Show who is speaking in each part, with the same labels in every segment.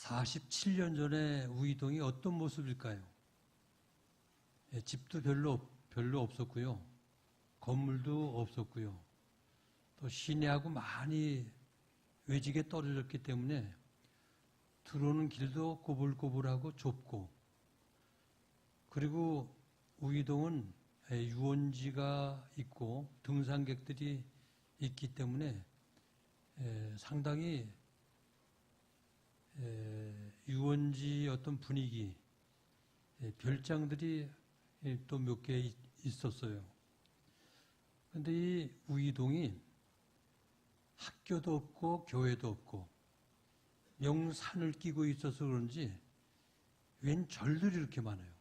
Speaker 1: 47년 전에 우이동이 어떤 모습일까요? 집도 별로 없었고요. 건물도 없었고요. 또 시내하고 많이 외직에 떨어졌기 때문에 들어오는 길도 꼬불꼬불하고 좁고, 그리고 우이동은 유원지가 있고 등산객들이 있기 때문에 상당히 유원지 어떤 분위기, 별장들이 또 몇 개 있었어요. 그런데 이 우이동이 학교도 없고 교회도 없고 명산을 끼고 있어서 그런지 웬 절들이 이렇게 많아요.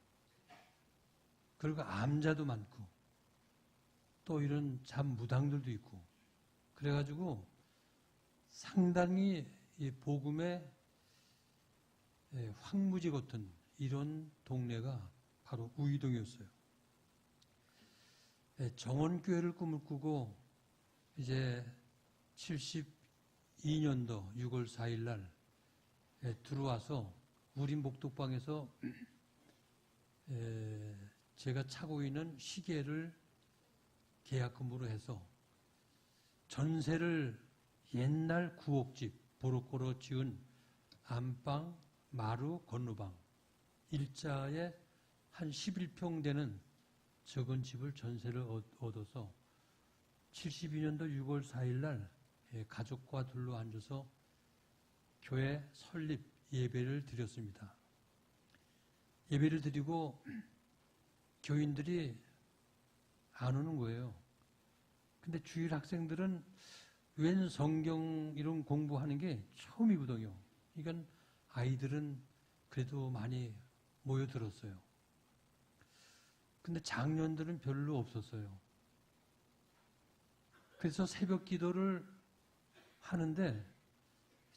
Speaker 1: 그리고 암자도 많고 또 이런 잠무당들도 있고, 그래가지고 상당히 이 복음의 황무지 같은 이런 동네가 바로 우이동이었어요. 정원교회를 꿈을 꾸고 이제 72년도 6월 4일 날 들어와서 우리 목독방에서 제가 차고 있는 시계를 계약금으로 해서 전세를 옛날 구옥집 보로꼬로 지은 안방, 마루, 건너방 일자에 한 11평 되는 적은 집을 전세를 얻어서 72년도 6월 4일 날 가족과 둘러 앉아서 교회 설립 예배를 드렸습니다. 예배를 드리고 교인들이 안 오는 거예요. 근데 주일 학생들은 웬 성경 이런 공부하는 게 처음이거든요. 그러니까 아이들은 그래도 많이 모여들었어요. 근데 장년들은 별로 없었어요. 그래서 새벽 기도를 하는데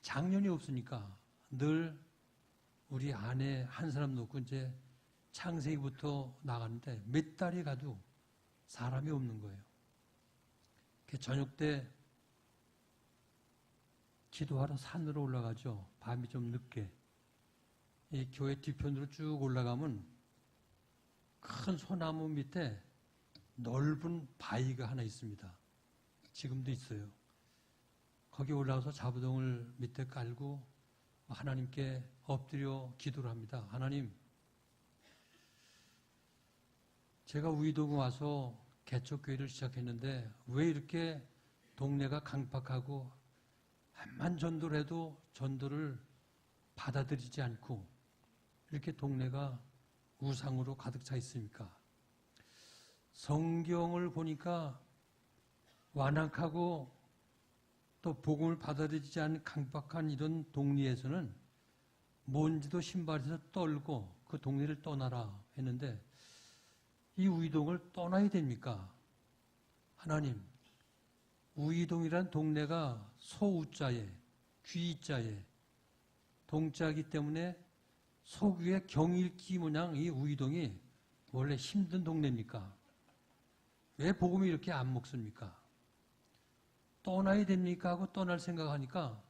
Speaker 1: 장년이 없으니까 늘 우리 아내 한 사람 놓고 이제 창세기부터 나갔는데 몇 달이 가도 사람이 없는 거예요. 저녁 때 기도하러 산으로 올라가죠. 밤이 좀 늦게. 이 교회 뒤편으로 쭉 올라가면 큰 소나무 밑에 넓은 바위가 하나 있습니다. 지금도 있어요. 거기 올라가서 자부동을 밑에 깔고 하나님께 엎드려 기도를 합니다. 하나님, 제가 우이동에 와서 개척교회를 시작했는데 왜 이렇게 동네가 강팍하고 암만 전도를 해도 전도를 받아들이지 않고 이렇게 동네가 우상으로 가득 차 있습니까? 성경을 보니까 완악하고 또 복음을 받아들이지 않은 강박한 이런 동네에서는 먼지도 신발에서 떨고 그 동네를 떠나라 했는데 이 우이동을 떠나야 됩니까? 하나님, 우이동이란 동네가 소우자에 귀자에 동자이기 때문에 소귀의 경일기 모양 이 우이동이 원래 힘든 동네입니까? 왜 복음이 이렇게 안 먹습니까? 떠나야 됩니까? 하고 떠날 생각하니까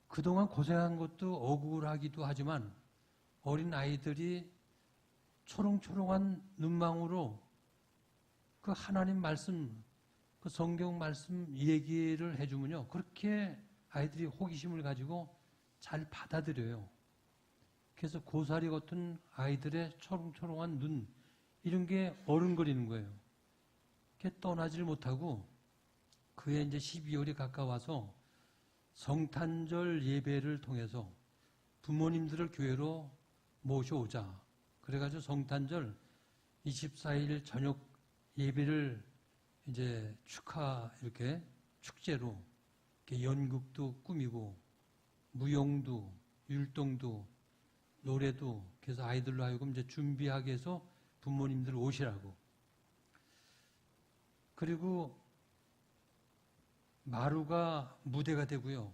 Speaker 1: 그동안 고생한 것도 억울하기도 하지만 어린 아이들이 초롱초롱한 눈망울로 그 하나님 말씀, 그 성경 말씀 얘기를 해주면요. 그렇게 아이들이 호기심을 가지고 잘 받아들여요. 그래서 고사리 같은 아이들의 초롱초롱한 눈, 이런 게 어른거리는 거예요. 그게 떠나질 못하고 그해 이제 12월이 가까워서 성탄절 예배를 통해서 부모님들을 교회로 모셔오자. 그래가지고 성탄절 24일 저녁 예배를 이제 이렇게 축제로 이렇게 연극도 꾸미고 무용도 율동도 노래도 그래서 아이들로 하여금 이제 준비하게 해서 부모님들 오시라고. 그리고 마루가 무대가 되고요.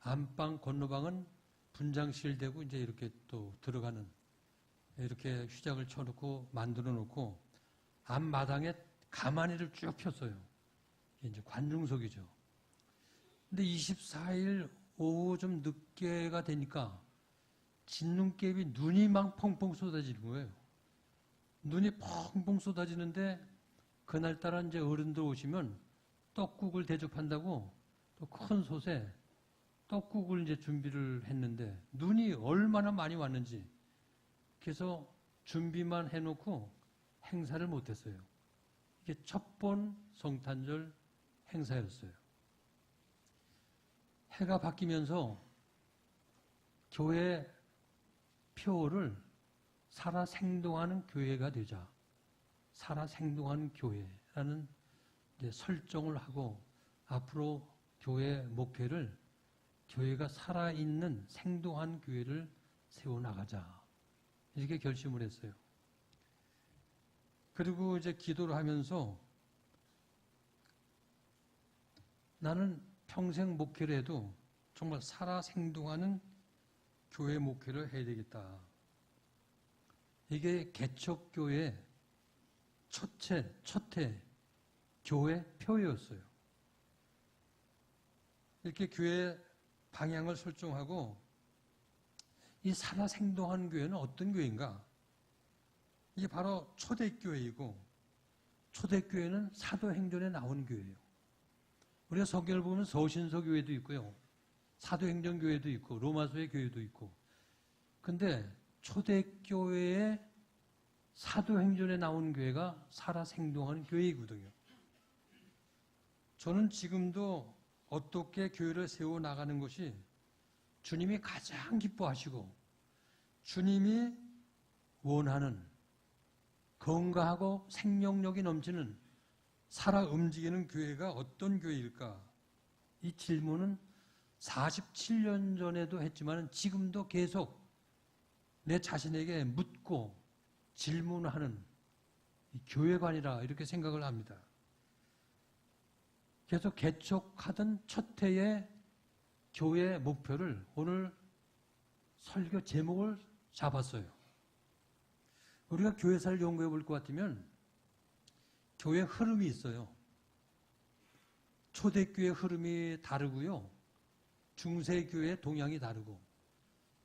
Speaker 1: 안방 건너방은 분장실 되고 이제 이렇게 또 들어가는 이렇게 휘장을 쳐놓고 만들어 놓고 앞마당에 가마니를 쭉 폈어요. 이게 이제 관중석이죠. 근데 24일 오후 좀 늦게가 되니까 진눈깨비 눈이 막 펑펑 쏟아지는 거예요. 눈이 펑펑 쏟아지는데 그날따라 이제 어른들 오시면 떡국을 대접한다고 또 큰 솥에 떡국을 이제 준비를 했는데 눈이 얼마나 많이 왔는지 그래서 준비만 해놓고 행사를 못했어요. 이게 첫 번 성탄절 행사였어요. 해가 바뀌면서 교회 표어를 살아 생동하는 교회가 되자. 살아 생동하는 교회라는 이제 설정을 하고 앞으로 교회 목회를 교회가 살아있는 생동한 교회를 세워나가자. 이렇게 결심을 했어요. 그리고 이제 기도를 하면서 나는 평생 목회를 해도 정말 살아 생동하는 교회 목회를 해야 되겠다. 이게 개척교회 첫해 교회 표였어요. 이렇게 교회 방향을 설정하고 이 살아 생동하는 교회는 어떤 교회인가? 이게 바로 초대교회이고 초대교회는 사도행전에 나온 교회예요. 우리가 성경을 보면 서신서교회도 있고요. 사도행전교회도 있고 로마서의 교회도 있고 근데 초대교회의 사도행전에 나온 교회가 살아 생동하는 교회이거든요. 저는 지금도 어떻게 교회를 세워나가는 것이 주님이 가장 기뻐하시고 주님이 원하는 건강하고 생명력이 넘치는 살아 움직이는 교회가 어떤 교회일까? 이 질문은 47년 전에도 했지만 지금도 계속 내 자신에게 묻고 질문하는 이 교회관이라 이렇게 생각을 합니다. 그래서 개척하던 첫 해의 교회 목표를 오늘 설교 제목을 잡았어요. 우리가 교회사를 연구해 볼 것 같으면 교회 흐름이 있어요. 초대교회 흐름이 다르고요. 중세교회 동향이 다르고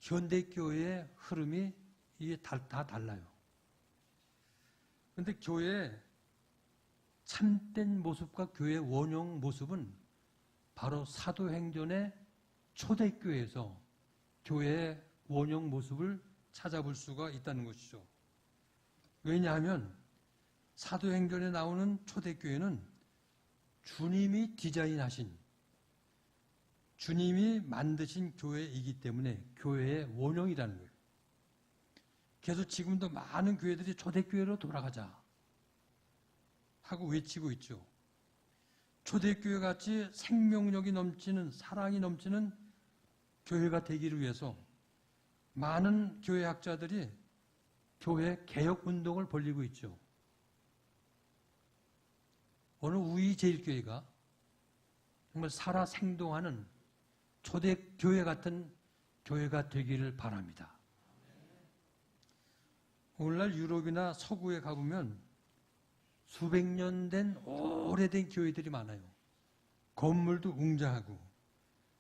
Speaker 1: 현대교회의 흐름이 이게 다 달라요. 그런데 교회의 참된 모습과 교회의 원형 모습은 바로 사도행전의 초대교회에서 교회의 원형 모습을 찾아볼 수가 있다는 것이죠. 왜냐하면 사도행전에 나오는 초대교회는 주님이 디자인하신 주님이 만드신 교회이기 때문에 교회의 원형이라는 거예요. 그래서 지금도 많은 교회들이 초대교회로 돌아가자 하고 외치고 있죠. 초대교회 같이 생명력이 넘치는 사랑이 넘치는 교회가 되기를 위해서 많은 교회학자들이 교회 개혁운동을 벌이고 있죠. 오늘 우이제일교회가 정말 살아 생동하는 초대교회 같은 교회가 되기를 바랍니다. 오늘날 유럽이나 서구에 가보면 수백 년 된 오래된 교회들이 많아요. 건물도 웅장하고.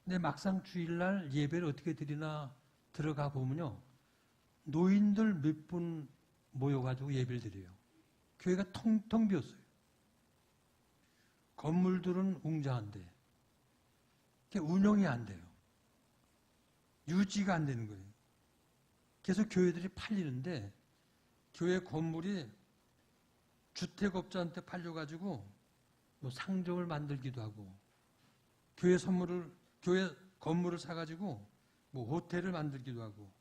Speaker 1: 근데 막상 주일날 예배를 어떻게 드리나 들어가 보면요. 노인들 몇 분 모여가지고 예배를 드려요. 교회가 텅텅 비었어요. 건물들은 웅장한데 운영이 안 돼요. 유지가 안 되는 거예요. 그래서 교회들이 팔리는데 교회 건물이 주택업자한테 팔려가지고 뭐 상점을 만들기도 하고 교회 건물을 사가지고 뭐 호텔을 만들기도 하고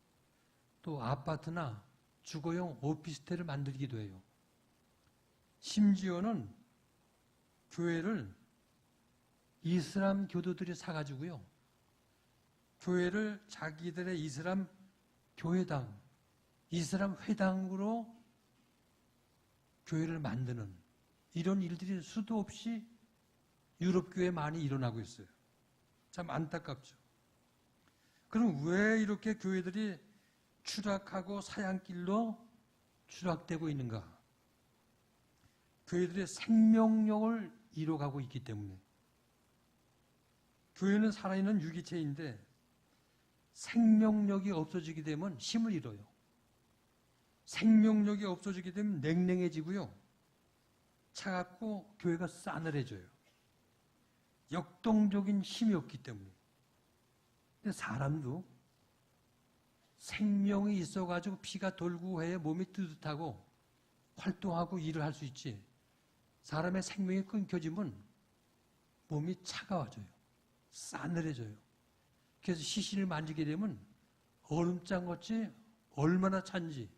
Speaker 1: 또 아파트나 주거용 오피스텔을 만들기도 해요. 심지어는 교회를 이슬람 교도들이 사가지고요. 교회를 자기들의 이슬람 교회당, 이슬람 회당으로 교회를 만드는 이런 일들이 수도 없이 유럽 교회에 많이 일어나고 있어요. 참 안타깝죠. 그럼 왜 이렇게 교회들이 추락하고 사양길로 추락되고 있는가? 교회들의 생명력을 잃어가고 있기 때문에 교회는 살아있는 유기체인데 생명력이 없어지게 되면 힘을 잃어요. 생명력이 없어지게 되면 냉랭해지고요. 차갑고 교회가 싸늘해져요. 역동적인 힘이 없기 때문에. 근데 사람도 생명이 있어가지고 피가 돌고 해야 몸이 뜨뜻하고 활동하고 일을 할 수 있지. 사람의 생명이 끊겨지면 몸이 차가워져요. 싸늘해져요. 그래서 시신을 만지게 되면 얼음장같이 얼마나 찬지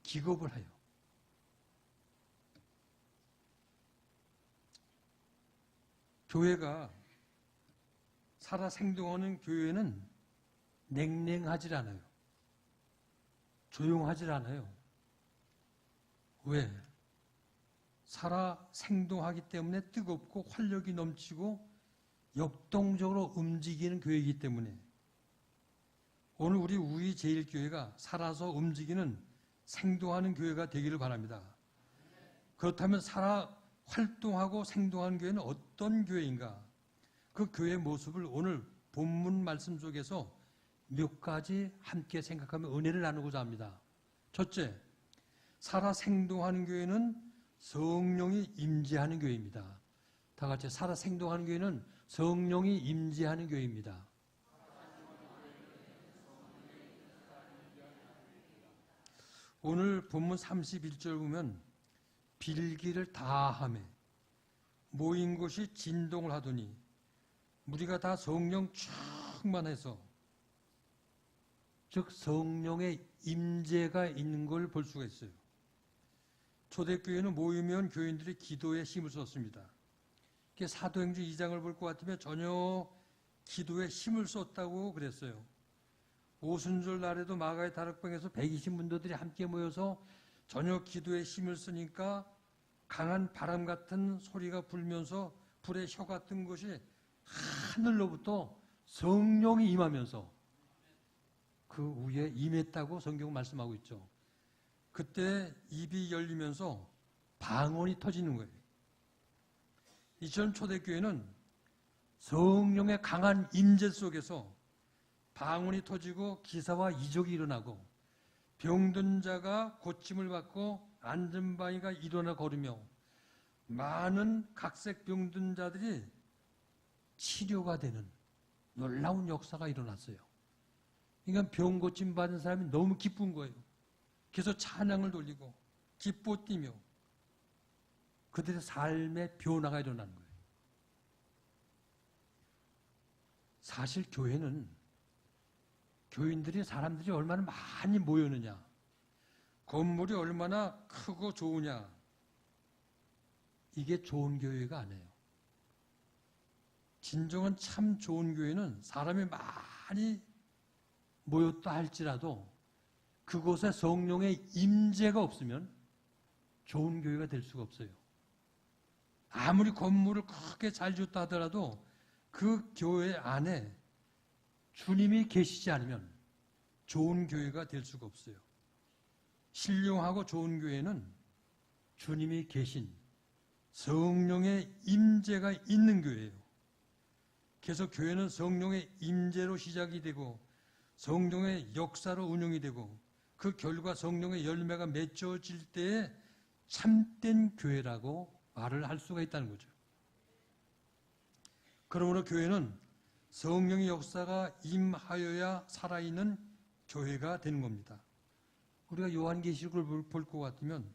Speaker 1: 기겁을 해요. 교회가 살아 생동하는 교회는 냉랭하질 않아요. 조용하질 않아요. 왜? 살아 생동하기 때문에 뜨겁고 활력이 넘치고 역동적으로 움직이는 교회이기 때문에 오늘 우리 우이제일교회가 살아서 움직이는 생동하는 교회가 되기를 바랍니다. 그렇다면 살아 활동하고 생동하는 교회는 어떤 교회인가? 그 교회의 모습을 오늘 본문 말씀 속에서 몇 가지 함께 생각하며 은혜를 나누고자 합니다. 첫째, 살아 생동하는 교회는 성령이 임재하는 교회입니다. 다 같이 살아 생동하는 교회는 성령이 임재하는 교회입니다. 오늘 본문 31절 보면 빌기를 다하매 모인 곳이 진동을 하더니 우리가 다 성령 충만해서, 즉 성령의 임재가 있는 걸 볼 수가 있어요. 초대교회는 모이면 교인들이 기도에 힘을 썼습니다. 사도행전 2장을 볼 것 같으면 전혀 기도에 힘을 썼다고 그랬어요. 오순절 날에도 마가의 다락방에서 120문도들이 함께 모여서 전혀 기도에 힘을 쓰니까 강한 바람 같은 소리가 불면서 불의 혀 같은 것이 하늘로부터 성령이 임하면서 그 위에 임했다고 성경은 말씀하고 있죠. 그때 입이 열리면서 방언이 터지는 거예요. 이처럼 초대교회는 성령의 강한 임재 속에서 방언이 터지고 기사와 이적이 일어나고 병든 자가 고침을 받고 앉은 바위가 일어나 걸으며 많은 각색 병든 자들이 치료가 되는 놀라운 역사가 일어났어요. 그러니까 병 고침 받은 사람이 너무 기쁜 거예요. 그래서 찬양을 돌리고 기뻐 뛰며 그들의 삶의 변화가 일어나는 거예요. 사실 교회는 교인들이 사람들이 얼마나 많이 모였느냐, 건물이 얼마나 크고 좋으냐, 이게 좋은 교회가 아니에요. 진정한 참 좋은 교회는 사람이 많이 모였다 할지라도 그곳에 성령의 임재가 없으면 좋은 교회가 될 수가 없어요. 아무리 건물을 크게 잘 지었다 하더라도 그 교회 안에 주님이 계시지 않으면 좋은 교회가 될 수가 없어요. 신령하고 좋은 교회는 주님이 계신 성령의 임재가 있는 교회예요. 그래서 교회는 성령의 임재로 시작이 되고 성령의 역사로 운영이 되고 그 결과 성령의 열매가 맺혀질 때에 참된 교회라고 말을 할 수가 있다는 거죠. 그러므로 교회는 성령의 역사가 임하여야 살아있는 교회가 되는 겁니다. 우리가 요한계시록을 볼 것 같으면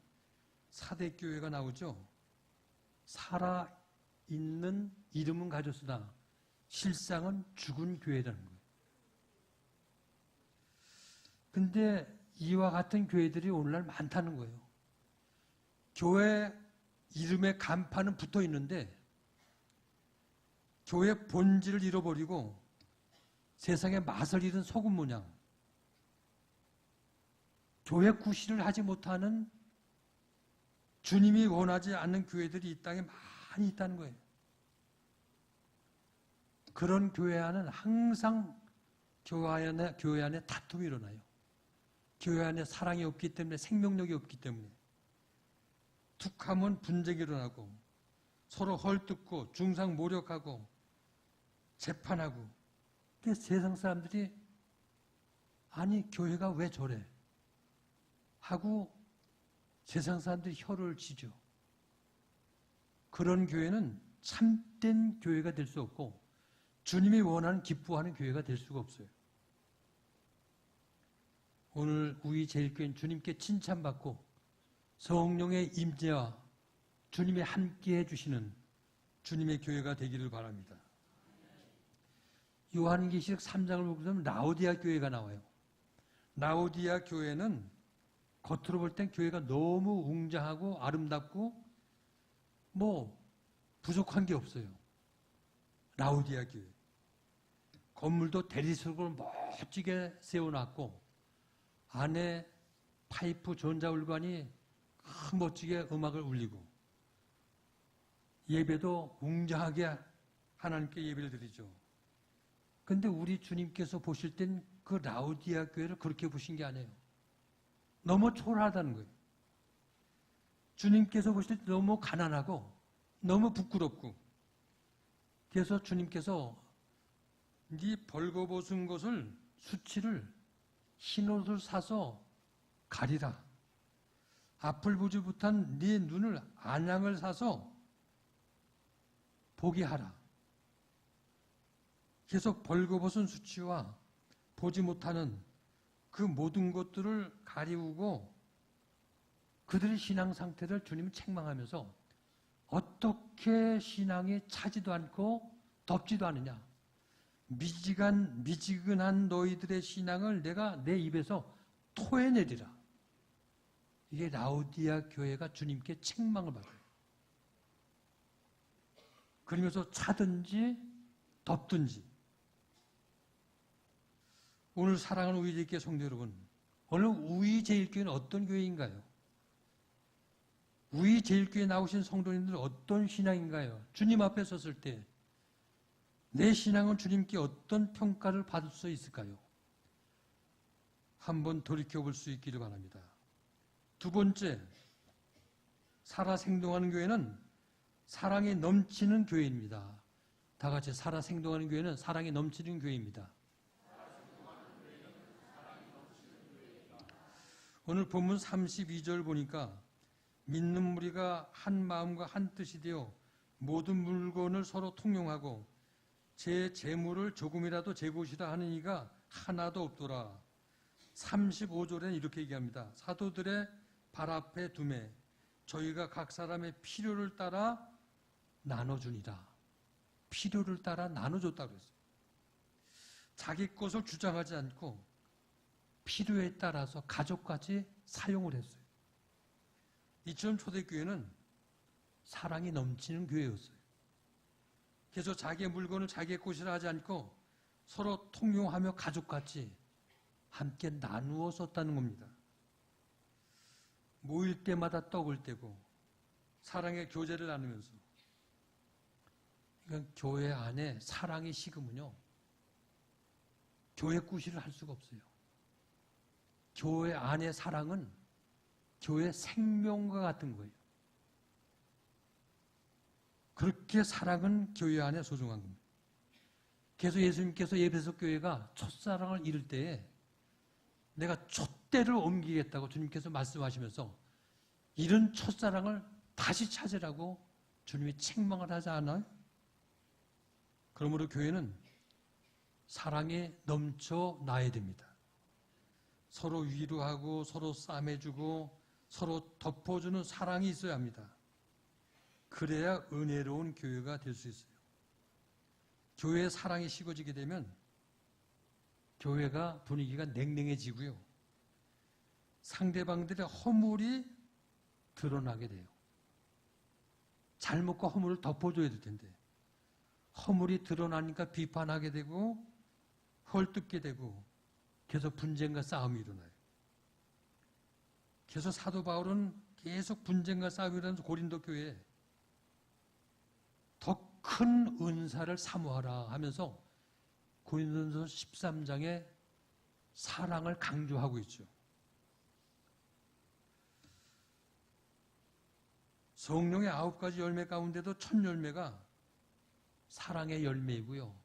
Speaker 1: 사대교회가 나오죠. 살아있는 이름은 가졌으나 실상은 죽은 교회라는 거예요. 근데 이와 같은 교회들이 오늘날 많다는 거예요. 교회 이름의 간판은 붙어 있는데 교회 본질을 잃어버리고 세상의 맛을 잃은 소금 모양, 교회 구실을 하지 못하는 주님이 원하지 않는 교회들이 이 땅에 많이 있다는 거예요. 그런 교회 안은 항상 교회 안에 다툼이 일어나요. 교회 안에 사랑이 없기 때문에, 생명력이 없기 때문에 툭하면 분쟁이 일어나고 서로 헐뜯고 중상모략하고 재판하고. 근데 세상 사람들이 아니 교회가 왜 저래? 하고 세상 사람들이 혀를 치죠. 그런 교회는 참된 교회가 될 수 없고 주님이 원하는 기뻐하는 교회가 될 수가 없어요. 오늘 우리 제일교회는 주님께 칭찬받고 성령의 임재와 주님이 함께해 주시는 주님의 교회가 되기를 바랍니다. 요한계시록 3장을 보면 라오디아 교회가 나와요. 라오디아 교회는 겉으로 볼 땐 교회가 너무 웅장하고 아름답고 부족한 게 없어요. 라오디아 교회. 건물도 대리석으로 멋지게 세워놨고 안에 파이프 전자울관이 멋지게 음악을 울리고 예배도 웅장하게 하나님께 예배를 드리죠. 그런데 우리 주님께서 보실 땐 그 라오디아 교회를 그렇게 보신 게 아니에요. 너무 초라하다는 거예요. 주님께서 보실 때 너무 가난하고 너무 부끄럽고 그래서 주님께서 네 벌거벗은 것을 수치를 흰옷을 사서 가리라. 앞을 보지 못한 네 눈을 안양을 사서 보게 하라. 계속 벌거벗은 수치와 보지 못하는 그 모든 것들을 가리우고 그들의 신앙 상태를 주님은 책망하면서 어떻게 신앙이 차지도 않고 덥지도 않으냐. 미지근한 너희들의 신앙을 내가 내 입에서 토해내리라. 이게 라오디아 교회가 주님께 책망을 받아요. 그러면서 차든지 덥든지. 오늘 사랑하는 우리제일교회 성도 여러분, 오늘 우리제일교회는 어떤 교회인가요? 우리제일교회에 나오신 성도님들은 어떤 신앙인가요? 주님 앞에 섰을 때 내 신앙은 주님께 어떤 평가를 받을 수 있을까요? 한번 돌이켜볼 수 있기를 바랍니다. 두 번째, 살아 생동하는 교회는 사랑이 넘치는 교회입니다. 다 같이 살아 생동하는 교회는 사랑이 넘치는 교회입니다. 오늘 본문 32절 보니까 믿는 무리가 한 마음과 한 뜻이 되어 모든 물건을 서로 통용하고 제 재물을 조금이라도 제곳이라 하는 이가 하나도 없더라. 35절에는 이렇게 얘기합니다. 사도들의 발 앞에 두매 저희가 각 사람의 필요를 따라 나눠주니라. 필요를 따라 나눠줬다고 했어요. 자기 것을 주장하지 않고 필요에 따라서 가족까지 사용을 했어요. 이처럼 초대교회는 사랑이 넘치는 교회였어요. 그래서 자기의 물건을 자기의 것이라 하지 않고 서로 통용하며 가족같이 함께 나누어 썼다는 겁니다. 모일 때마다 떡을 떼고 사랑의 교제를 나누면서 그러니까 교회 안에 사랑이 식으면요 교회 꾸시를 할 수가 없어요. 교회 안의 사랑은 교회 생명과 같은 거예요. 그렇게 사랑은 교회 안에 소중한 겁니다. 그래서 예수님께서 에베소 교회가 첫사랑을 잃을 때에 내가 촛대를 옮기겠다고 주님께서 말씀하시면서 이런 첫사랑을 다시 찾으라고 주님이 책망을 하지 않아요? 그러므로 교회는 사랑에 넘쳐나야 됩니다. 서로 위로하고 서로 싸매주고 서로 덮어주는 사랑이 있어야 합니다. 그래야 은혜로운 교회가 될 수 있어요. 교회에 사랑이 식어지게 되면 교회가 분위기가 냉랭해지고요. 상대방들의 허물이 드러나게 돼요. 잘못과 허물을 덮어줘야 될 텐데 허물이 드러나니까 비판하게 되고 헐뜯게 되고 계속 분쟁과 싸움이 일어나요. 그래서 사도 바울은 계속 분쟁과 싸움이 일어나면서 고린도 교회에 더 큰 은사를 사모하라 하면서 고린도전서 13장에 사랑을 강조하고 있죠. 성령의 9가지 열매 가운데도 첫 열매가 사랑의 열매이고요.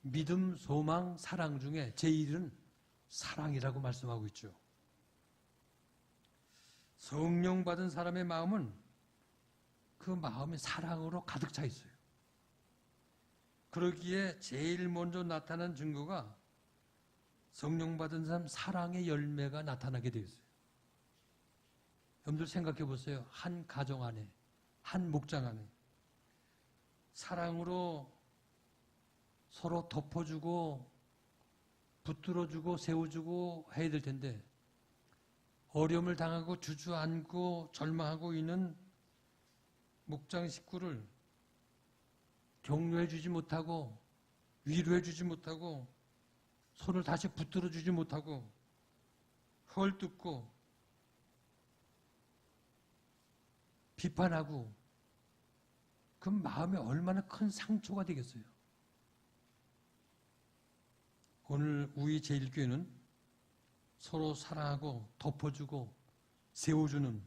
Speaker 1: 믿음, 소망, 사랑 중에 제1은 사랑이라고 말씀하고 있죠. 성령 받은 사람의 마음은 그 마음이 사랑으로 가득 차 있어요. 그러기에 제일 먼저 나타난 증거가 성령 받은 사람 사랑의 열매가 나타나게 되어 있어요. 여러분들 생각해 보세요. 한 가정 안에, 한 목장 안에 사랑으로 서로 덮어주고 붙들어주고 세워주고 해야 될 텐데 어려움을 당하고 주저앉고 절망하고 있는 목장 식구를 격려해 주지 못하고 위로해 주지 못하고 손을 다시 붙들어 주지 못하고 헐뜯고 비판하고 그 마음에 얼마나 큰 상처가 되겠어요. 오늘 우리 제1교회는 서로 사랑하고 덮어주고 세워주는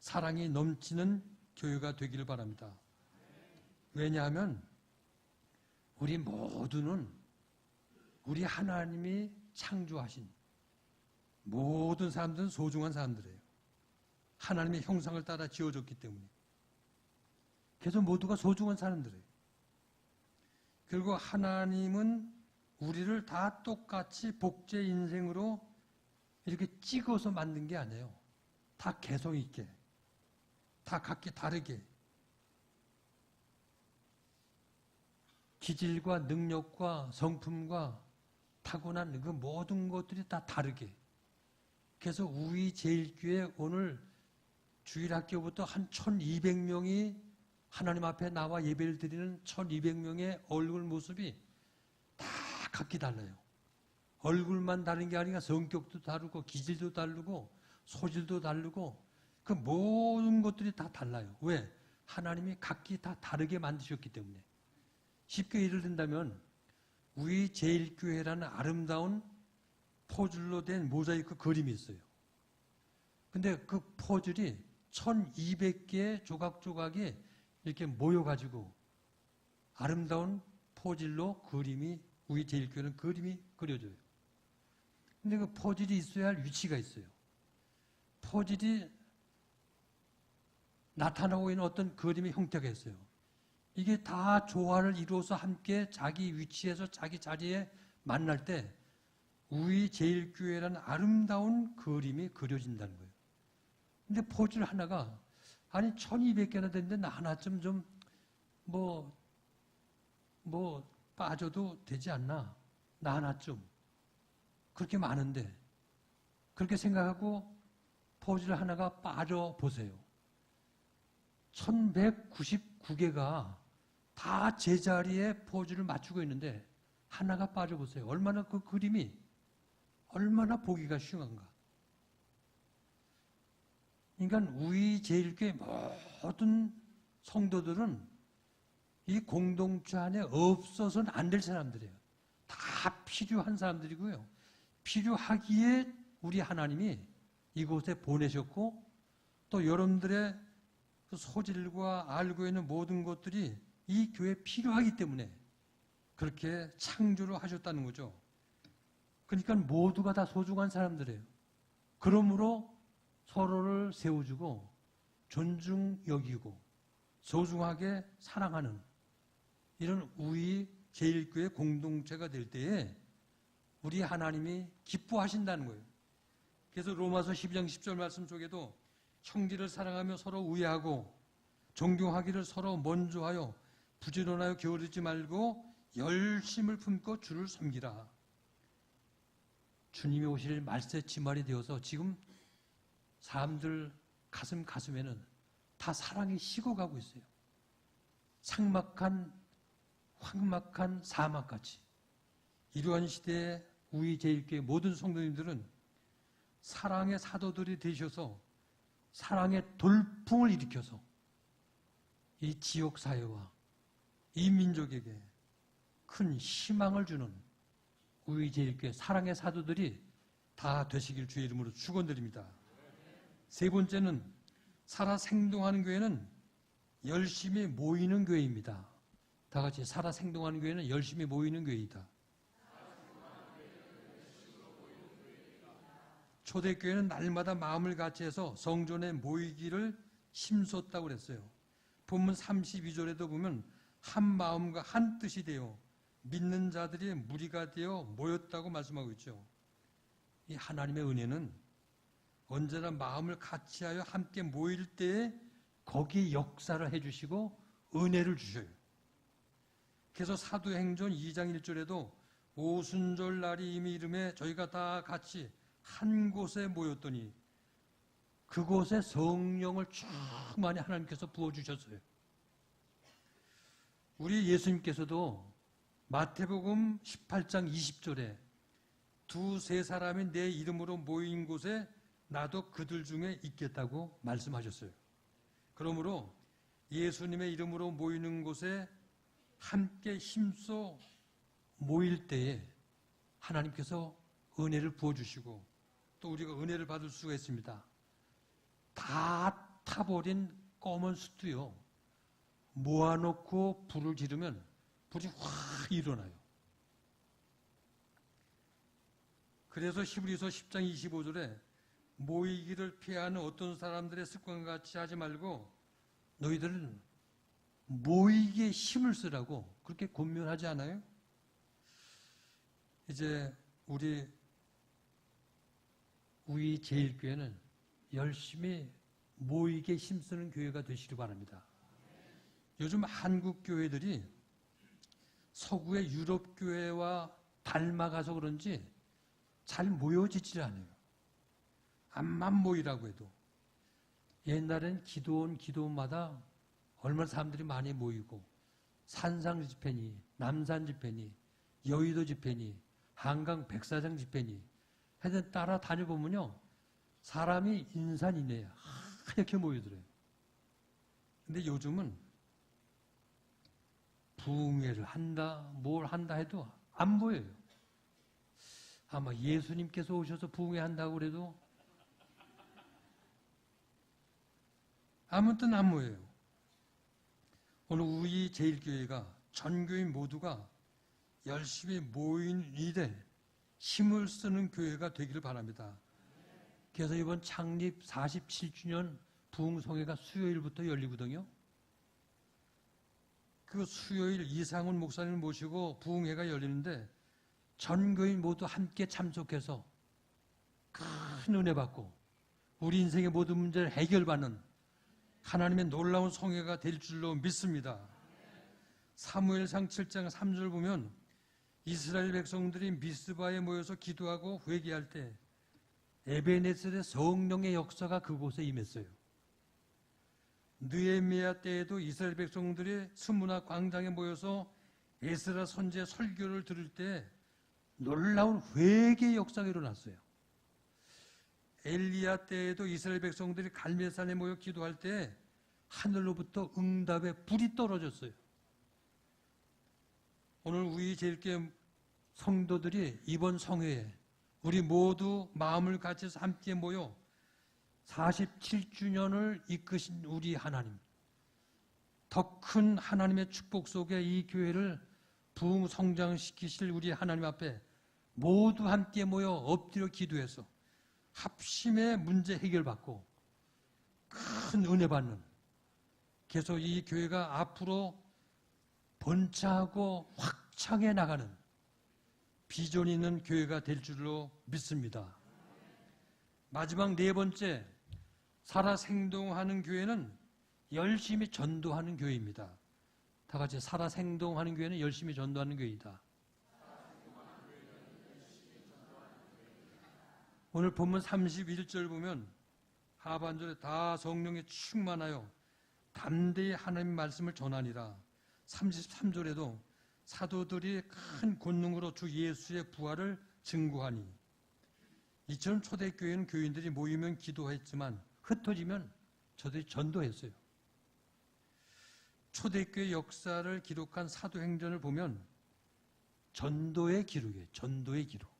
Speaker 1: 사랑이 넘치는 교회가 되기를 바랍니다. 왜냐하면 우리 모두는 우리 하나님이 창조하신 모든 사람들은 소중한 사람들이에요. 하나님의 형상을 따라 지어졌기 때문에. 그래서 모두가 소중한 사람들이에요. 그리고 하나님은 우리를 다 똑같이 복제 인생으로 이렇게 찍어서 만든 게 아니에요. 다 개성 있게, 다 각기 다르게 기질과 능력과 성품과 타고난 그 모든 것들이 다 다르게. 그래서 우리 제1교회 오늘 주일학교부터 한 1200명이 하나님 앞에 나와 예배를 드리는 1200명의 얼굴 모습이 다 각기 달라요. 얼굴만 다른 게 아니라 성격도 다르고 기질도 다르고 소질도 다르고 그 모든 것들이 다 달라요. 왜? 하나님이 각기 다 다르게 만드셨기 때문에. 쉽게 예를 든다면 우리 제1교회라는 아름다운 포즐로 된 모자이크 그림이 있어요. 근데 그 포즐이 1200개의 조각조각이 이렇게 모여가지고 아름다운 포즐로 그림이 우리 제1교회는 그림이 그려져요. 근데 그 포즐이 있어야 할 위치가 있어요. 포즐이 나타나고 있는 어떤 그림의 형태가 있어요. 이게 다 조화를 이루어서 함께 자기 위치에서 자기 자리에 만날 때 우리 제1교회라는 아름다운 그림이 그려진다는 거예요. 근데 포즐 하나가 아니 1200개나 되는데 나 하나쯤 좀 빠져도 되지 않나? 나 하나쯤. 그렇게 많은데 그렇게 생각하고 포즐 하나가 빠져보세요. 1199개가 다 제자리에 포즈를 맞추고 있는데 하나가 빠져보세요. 얼마나 그 그림이 얼마나 보기가 흉한가. 그러니까 우리 제1교회 모든 성도들은 이 공동체 안에 없어서는 안 될 사람들이에요. 다 필요한 사람들이고요. 필요하기에 우리 하나님이 이곳에 보내셨고 또 여러분들의 그 소질과 알고 있는 모든 것들이 이 교회에 필요하기 때문에 그렇게 창조를 하셨다는 거죠. 그러니까 모두가 다 소중한 사람들이에요. 그러므로 서로를 세워주고 존중 여기고 소중하게 사랑하는 이런 우리 제1교회 공동체가 될 때에 우리 하나님이 기뻐하신다는 거예요. 그래서 로마서 12장 10절 말씀 속에도 형제를 사랑하며 서로 우애하고 존경하기를 서로 먼저 하여 부지런하여 게으르지 말고 열심을 품고 주를 섬기라. 주님이 오실 말세치말이 되어서 지금 사람들 가슴에는 다 사랑이 식어가고 있어요. 황막한 사막같이. 이러한 시대에 우리 제1교회 모든 성도님들은 사랑의 사도들이 되셔서 사랑의 돌풍을 일으켜서 이 지역사회와 이 민족에게 큰 희망을 주는 우리 제1교회 사랑의 사도들이 다 되시길 주의 이름으로 축원드립니다. 세 번째는 살아 생동하는 교회는 열심히 모이는 교회입니다. 다 같이 살아생동하는 교회는 열심히 모이는 교회이다. 초대교회는 날마다 마음을 같이해서 성전에 모이기를 힘썼다고 그랬어요. 본문 32절에도 보면 한 마음과 한 뜻이 되어 믿는 자들이 무리가 되어 모였다고 말씀하고 있죠. 이 하나님의 은혜는 언제나 마음을 같이하여 함께 모일 때에 거기에 역사를 해주시고 은혜를 주셔요. 그래서 사도행전 2장 1절에도 오순절 날이 이미 이름에 저희가 다 같이 한 곳에 모였더니 그곳에 성령을 충만히 하나님께서 부어주셨어요. 우리 예수님께서도 마태복음 18장 20절에 두세 사람이 내 이름으로 모인 곳에 나도 그들 중에 있겠다고 말씀하셨어요. 그러므로 예수님의 이름으로 모이는 곳에 함께 힘써 모일 때에 하나님께서 은혜를 부어주시고 또 우리가 은혜를 받을 수가 있습니다. 다 타버린 검은 숯도요, 모아놓고 불을 지르면 불이 확 일어나요. 그래서 히브리서 10장 25절에 모이기를 피하는 어떤 사람들의 습관과 같이 하지 말고 너희들은 모이기에 힘을 쓰라고 그렇게 권면하지 않아요? 이제 우리 제일교회는 열심히 모이기에 힘쓰는 교회가 되시기 바랍니다. 요즘 한국 교회들이 서구의 유럽 교회와 닮아가서 그런지 잘 모여지질 않아요. 암만 모이라고 해도. 옛날엔 기도원마다 얼마나 사람들이 많이 모이고 산상 집회니 남산 집회니 여의도 집회니 한강 백사장 집회니 하여튼 따라 다녀보면요, 사람이 인산이네요. 하얗게 모이더래요. 근데 요즘은 부흥회를 한다, 뭘 한다 해도 안 보여요. 아마 예수님께서 오셔서 부흥회 한다고 그래도 아무튼 안 모여요. 오늘 우리 제일교회가 전 교인 모두가 열심히 모인 일에 힘을 쓰는 교회가 되기를 바랍니다. 그래서 이번 창립 47주년 부흥성회가 수요일부터 열리거든요. 그 수요일 이상훈 목사님을 모시고 부흥회가 열리는데 전 교인 모두 함께 참석해서 큰 은혜 받고 우리 인생의 모든 문제를 해결받는 하나님의 놀라운 성회가 될 줄로 믿습니다. 사무엘상 7장 3절 보면 이스라엘 백성들이 미스바에 모여서 기도하고 회개할 때 에베네셀의 성령의 역사가 그곳에 임했어요. 느헤미야 때에도 이스라엘 백성들이 스무나 광장에 모여서 에스라 선지의 설교를 들을 때 놀라운 회개의 역사가 일어났어요. 엘리야 때에도 이스라엘 백성들이 갈멜산에 모여 기도할 때 하늘로부터 응답의 불이 떨어졌어요. 오늘 우리 제일교회 성도들이 이번 성회에 우리 모두 마음을 같이서 함께 모여 47주년을 이끄신 우리 하나님, 더 큰 하나님의 축복 속에 이 교회를 부흥 성장시키실 우리 하나님 앞에 모두 함께 모여 엎드려 기도해서 합심의 문제 해결받고 큰 은혜 받는, 계속 이 교회가 앞으로 번창하고 확장해 나가는 비전 있는 교회가 될 줄로 믿습니다. 마지막 네 번째, 살아 생동하는 교회는 열심히 전도하는 교회입니다. 다 같이 살아 생동하는 교회는 열심히 전도하는 교회이다. 오늘 본문 31절 보면 하반절에 다 성령에 충만하여 담대히 하나님 말씀을 전하니라. 33절에도 사도들이 큰 권능으로 주 예수의 부활을 증거하니. 이처럼 초대교회는 교인들이 모이면 기도했지만 흩어지면 저들이 전도했어요. 초대교회 역사를 기록한 사도행전을 보면 전도의 기록이에요. 전도의 기록.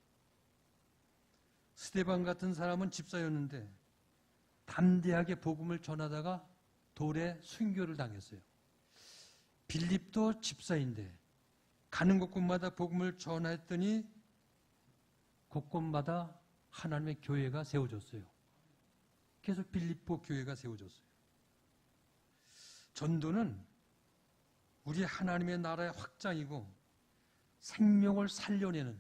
Speaker 1: 스데반 같은 사람은 집사였는데 담대하게 복음을 전하다가 돌에 순교를 당했어요. 빌립도 집사인데 가는 곳곳마다 복음을 전했더니 곳곳마다 하나님의 교회가 세워졌어요. 그래서 빌립보 교회가 세워졌어요. 전도는 우리 하나님의 나라의 확장이고 생명을 살려내는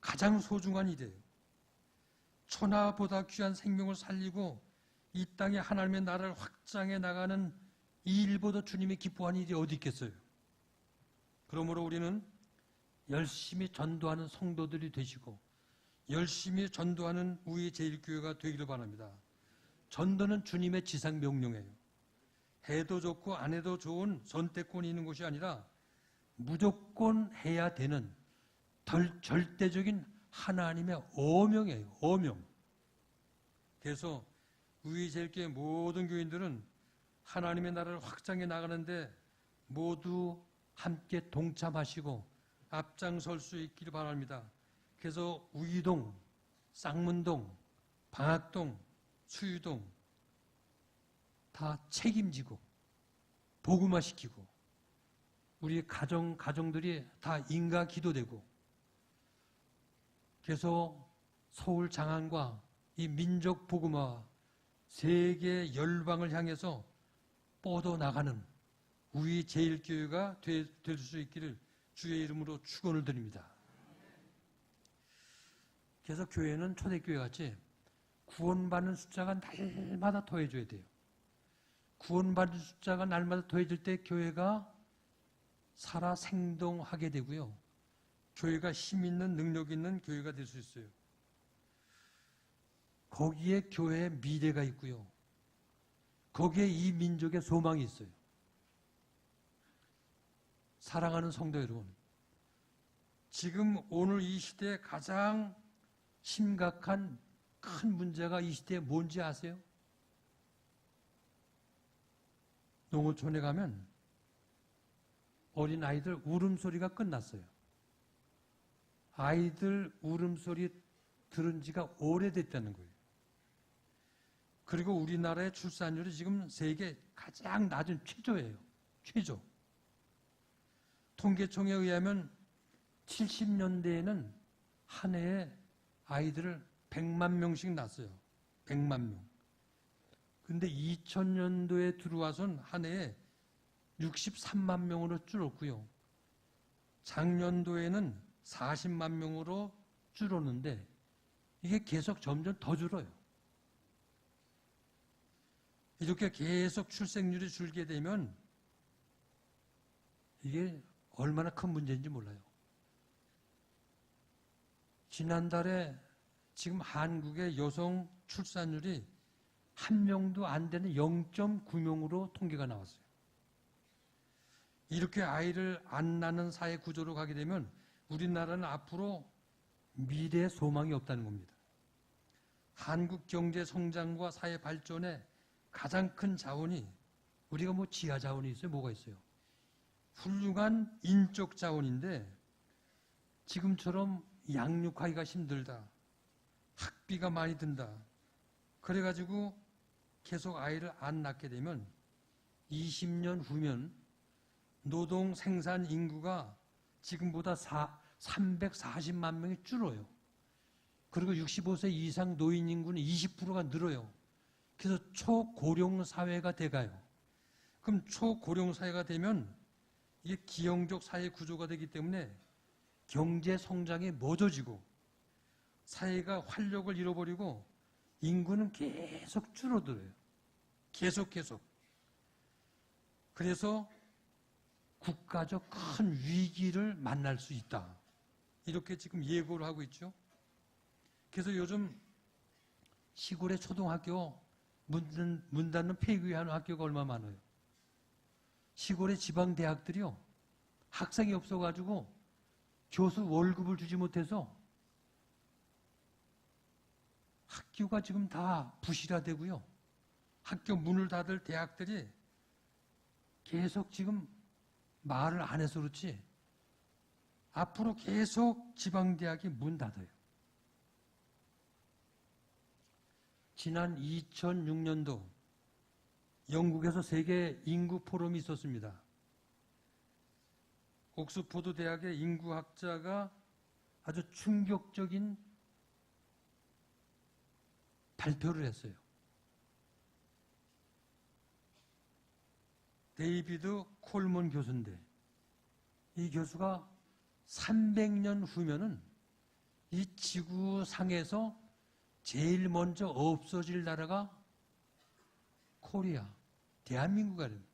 Speaker 1: 가장 소중한 일이에요. 천하보다 귀한 생명을 살리고 이 땅에 하나님의 나라를 확장해 나가는 이 일보다 주님이 기뻐하는 일이 어디 있겠어요? 그러므로 우리는 열심히 전도하는 성도들이 되시고 열심히 전도하는 우리 제1교회가 되기를 바랍니다. 전도는 주님의 지상 명령이에요. 해도 좋고 안 해도 좋은 선택권이 있는 것이 아니라 무조건 해야 되는 절대적인 하나님의 어명이에요. 어명. 그래서 우리 제1교회 모든 교인들은 하나님의 나라를 확장해 나가는데 모두 함께 동참하시고 앞장설 수 있기를 바랍니다. 그래서 우이동, 쌍문동, 방학동, 수유동 다 책임지고 복음화시키고 우리 가정들이 다 인가 기도되고 그래서 서울 장안과 이 민족 복음화 세계 열방을 향해서 뻗어나가는 우리 제1교회가 될 수 있기를 주의 이름으로 축원을 드립니다. 그래서 교회는 초대교회 같이 구원받는 숫자가 날마다 더해져야 돼요. 구원받는 숫자가 날마다 더해질 때 교회가 살아 생동하게 되고요. 교회가 힘 있는 능력 있는 교회가 될 수 있어요. 거기에 교회의 미래가 있고요. 거기에 이 민족의 소망이 있어요. 사랑하는 성도 여러분, 지금 오늘 이 시대에 가장 심각한 큰 문제가 이 시대에 뭔지 아세요? 농어촌에 가면 어린아이들 울음소리가 끝났어요. 아이들 울음소리 들은 지가 오래됐다는 거예요. 그리고 우리나라의 출산율이 지금 세계 가장 낮은 최저예요. 최저. 통계청에 의하면 70년대에는 한 해에 아이들을 100만 명씩 낳았어요. 100만 명. 근데 2000년도에 들어와선 한 해에 63만 명으로 줄었고요. 작년도에는 40만 명으로 줄었는데 이게 계속 점점 더 줄어요. 이렇게 계속 출생률이 줄게 되면 이게 얼마나 큰 문제인지 몰라요. 지난달에 지금 한국의 여성 출산율이 1명도 안 되는 0.9명으로 통계가 나왔어요. 이렇게 아이를 안 낳는 사회 구조로 가게 되면 우리나라는 앞으로 미래의 소망이 없다는 겁니다. 한국 경제 성장과 사회 발전의 가장 큰 자원이 우리가 뭐 지하 자원이 있어요? 뭐가 있어요? 훌륭한 인적 자원인데 지금처럼 양육하기가 힘들다. 학비가 많이 든다. 그래가지고 계속 아이를 안 낳게 되면 20년 후면 노동 생산 인구가 지금보다 340만 명이 줄어요. 그리고 65세 이상 노인 인구는 20%가 늘어요. 그래서 초고령 사회가 돼가요. 그럼 초고령 사회가 되면 이게 기형적 사회 구조가 되기 때문에 경제 성장이 멎어지고 사회가 활력을 잃어버리고 인구는 계속 줄어들어요. 계속. 그래서 국가적 큰 위기를 만날 수 있다. 이렇게 지금 예고를 하고 있죠. 그래서 요즘 시골의 초등학교 문 닫는 폐교하는 학교가 얼마나 많아요. 시골의 지방대학들이요. 학생이 없어가지고 교수 월급을 주지 못해서 학교가 지금 다 부실화되고요. 학교 문을 닫을 대학들이 계속 지금 말을 안 해서 그렇지 앞으로 계속 지방대학이 문 닫아요. 지난 2006년도 영국에서 세계 인구 포럼이 있었습니다. 옥스포드 대학의 인구학자가 아주 충격적인 발표를 했어요. 데이비드 콜먼 교수인데, 이 교수가 300년 후면은 이 지구상에서 제일 먼저 없어질 나라가 코리아, 대한민국이에요.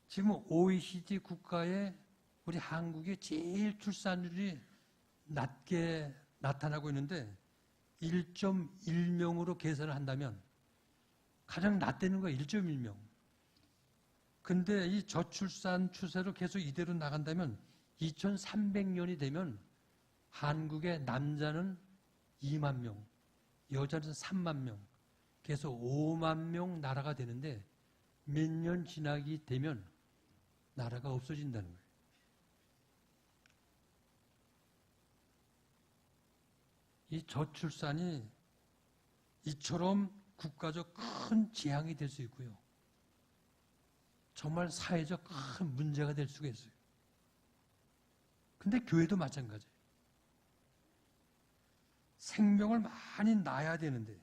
Speaker 1: 지금 OECD 국가에 우리 한국이 제일 출산율이 낮게 나타나고 있는데 1.1명으로 계산을 한다면 가장 낮다는 거예요. 1.1명. 근데 이 저출산 추세로 계속 이대로 나간다면 2300년이 되면 한국의 남자는 2만 명, 여자는 3만 명, 계속 5만 명 나라가 되는데 몇 년 지나기 되면 나라가 없어진다는 거예요. 이 저출산이 이처럼 국가적 큰 재앙이 될 수 있고요. 정말 사회적 큰 문제가 될 수가 있어요. 근데 교회도 마찬가지예요. 생명을 많이 낳아야 되는데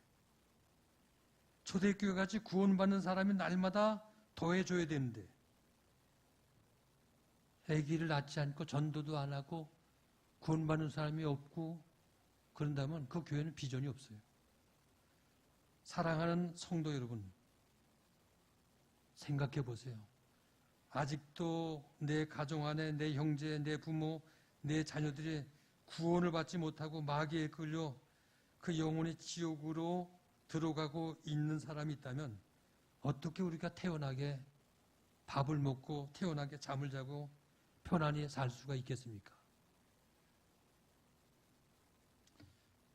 Speaker 1: 초대교회 같이 구원받는 사람이 날마다 더해줘야 되는데 아기를 낳지 않고 전도도 안 하고 구원받는 사람이 없고 그런다면 그 교회는 비전이 없어요. 사랑하는 성도 여러분, 생각해 보세요. 아직도 내 가정 안에 내 형제, 내 부모, 내 자녀들이 구원을 받지 못하고 마귀에 끌려 그 영혼의 지옥으로 들어가고 있는 사람이 있다면 어떻게 우리가 태어나게 밥을 먹고 태어나게 잠을 자고 편안히 살 수가 있겠습니까?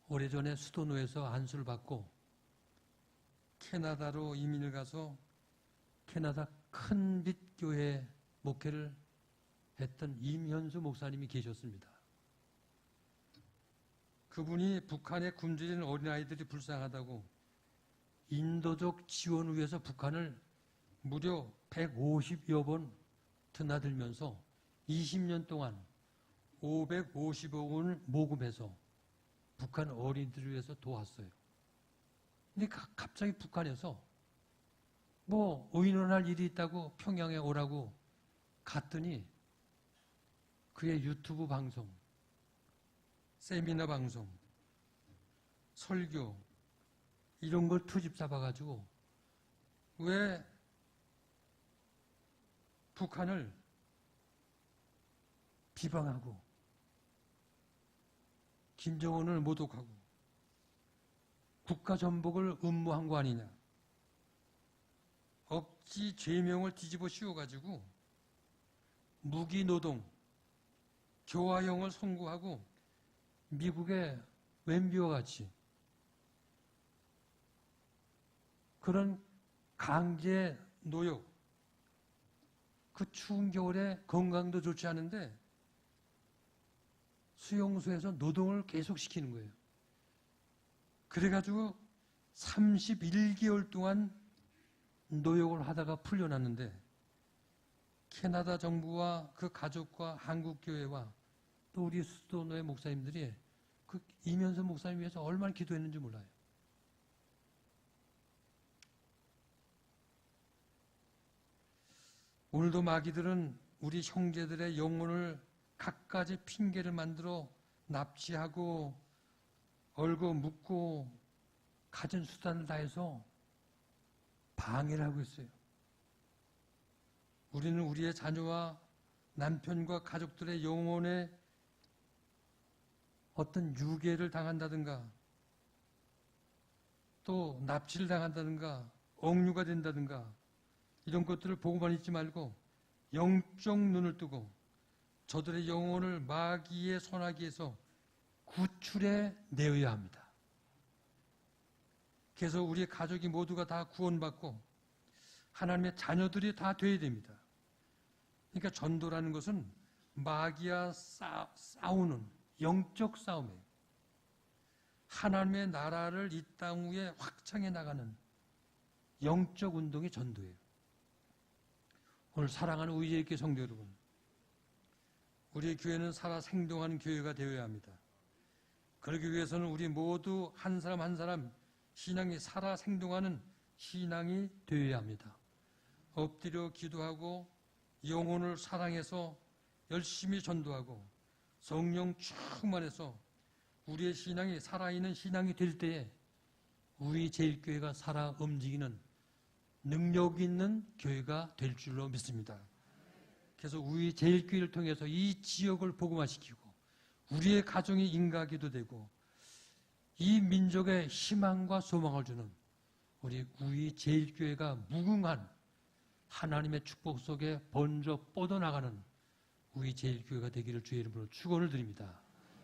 Speaker 1: 오래전에 수도노에서 안수를 받고 캐나다로 이민을 가서 캐나다 큰빛 교회 목회를 했던 임현수 목사님이 계셨습니다. 그분이 북한에 굶주린 어린아이들이 불쌍하다고 인도적 지원을 위해서 북한을 무려 150여 번 드나들면서 20년 동안 550억 원을 모금해서 북한 어린이들을 위해서 도왔어요. 근데 갑자기 북한에서 뭐 의논할 일이 있다고 평양에 오라고 갔더니 그의 유튜브 방송, 세미나 방송, 설교 이런 걸 투집 잡아가지고 왜 북한을 비방하고 김정은을 모독하고 국가 전복을 음모한 거 아니냐. 억지 죄명을 뒤집어 씌워가지고 무기노동, 교화형을 선고하고 미국의 웬비와 같이 그런 강제 노역, 그 추운 겨울에 건강도 좋지 않은데 수용소에서 노동을 계속 시키는 거예요. 그래가지고 31개월 동안 노역을 하다가 풀려났는데 캐나다 정부와 그 가족과 한국교회와 또 우리 수도노의 목사님들이 그 이면서 목사님 위해서 얼마나 기도했는지 몰라요. 오늘도 마귀들은 우리 형제들의 영혼을 갖가지 핑계를 만들어 납치하고 얼고 묻고 가진 수단을 다해서 방해를 하고 있어요. 우리는 우리의 자녀와 남편과 가족들의 영혼에 어떤 유괴를 당한다든가 또 납치를 당한다든가 억류가 된다든가 이런 것들을 보고만 있지 말고 영적 눈을 뜨고 저들의 영혼을 마귀의 손아귀에서 구출해 내어야 합니다. 그래서 우리 가족이 모두가 다 구원받고 하나님의 자녀들이 다 되어야 됩니다. 그러니까 전도라는 것은 마귀와 싸우는 영적 싸움이에요. 하나님의 나라를 이 땅 위에 확장해 나가는 영적 운동이 전도예요. 오늘 사랑하는 우리제일교회 성도 여러분, 우리의 교회는 살아 생동하는 교회가 되어야 합니다. 그러기 위해서는 우리 모두 한 사람 한 사람 신앙이 살아 생동하는 신앙이 되어야 합니다. 엎드려 기도하고 영혼을 사랑해서 열심히 전도하고 성령 충만해서 우리의 신앙이 살아있는 신앙이 될 때에 우리 제일교회가 살아 움직이는 능력 있는 교회가 될 줄로 믿습니다. 그래서 우리 제일교회를 통해서 이 지역을 복음화시키고 우리의 가정이 인가기도 되고 이 민족의 희망과 소망을 주는 우리 제일교회가 무궁한 하나님의 축복 속에 번져 뻗어나가는 우리 제일교회가 되기를 주의 이름으로 축원을 드립니다.